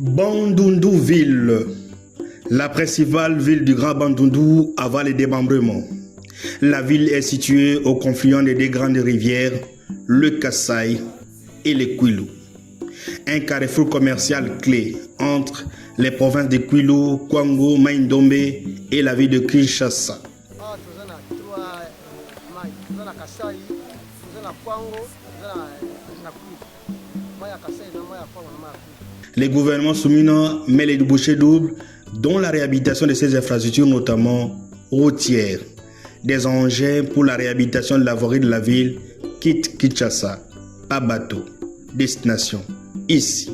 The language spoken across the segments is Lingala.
Bandundu-Ville, la principale ville du Grand Bandundu avant le démembrement. La ville est située au confluent des deux grandes rivières, le Kasaï et le Kwilu. Un carrefour commercial clé entre les provinces de Kwilu, Kwango, Mai-Ndombe et la ville de Kinshasa. Le gouvernement Soumina met les bouchées doubles dont la réhabilitation de ces infrastructures, notamment routières. Des engins pour la réhabilitation de la voirie de la ville quittent Kinshasa, à bateau. Destination, ici.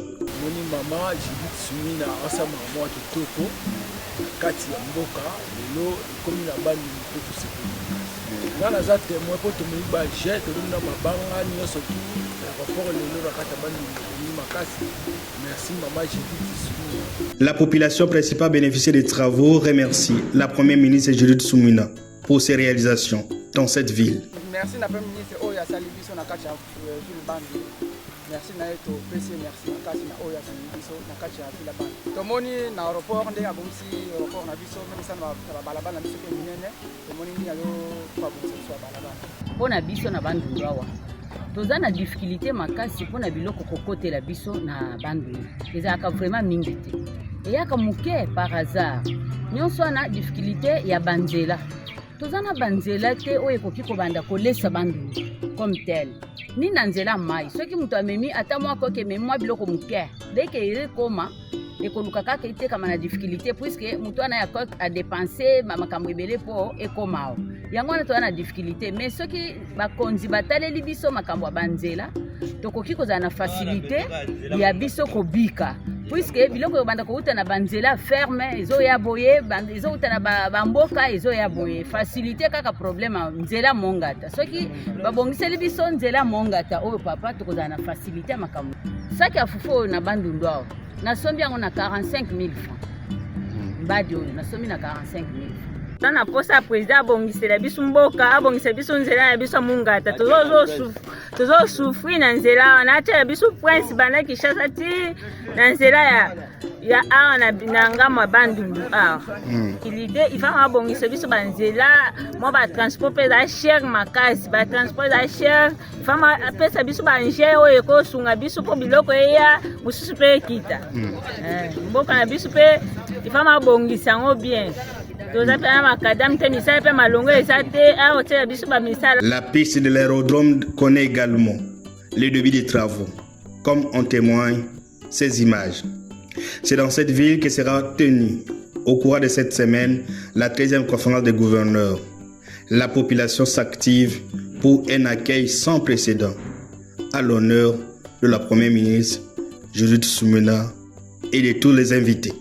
La population principale bénéficiaire des travaux remercie la première ministre Judith Soumina pour ses réalisations dans cette ville. Merci la première ministre Oya Salibiso Nakacha ville bandi. Merci na eto PC merci Nakacha na Oya Salibiso Nakacha ville bandi. Tomoni na aéroport ndenge abomisi aéroport na biso même ça na balabala biso ke minene tomoni ni alo kwa bomisi so balabala. Pona biso na bandu ndawa. Toza na difficulté makasi pona biloko kokotela biso na bandu. Ezaka vraiment mingi te. Eyaka muke par hasard. Nyonso na difficulté ya banzela. Tozana banzela te oye koki kobanda kolesa bandu comme tel. Ni nanzela mai. Soki mutu amemi ata mwa koke memi mwa biloko muke. Deke ire koma ekoluka kaka ite kama na difficulté puisque mutu ana ya koke a dépenser makambo ebele po ekomao. Yango wana toza na difficulté mais soki bakonzi bataleli biso makambo ya banzela tokoki kozala na facilité ya biso kobika. Puisque biloko yobanda kouta na banzela ferme ezo ya boye ezo uta na bamboka ezo ya boye facilité kaka problème nzela mongata soki babongiseli biso nzela mongata oyo papa tokozala na facilité makambo saki afufu na bandundu awo nasombi yango na 45 000 francs mbadi oyo nasombi na 45 000 francs. Tana posa président abongisela biso mboka abongisela biso nzela ya biso mungata tozo souffrir na nzela na acha biso prince bana Kinshasa ti na nzela ya awa na ngamo bandundu awa l'idée il va abongisela biso banzela mo ba transport pe za cher makasi ba transport za cher fama pesa biso banje oyo ko sunga biso po biloko ya mususu pe kita mboka na biso pe il va abongisa ngo bien. La piste de l'aérodrome connaît également le début des travaux, comme en témoignent ces images. C'est dans cette ville que sera tenue, au cours de cette semaine, la 13e conférence des gouverneurs. La population s'active pour un accueil sans précédent à l'honneur de la première ministre Judith Soumina et de tous les invités.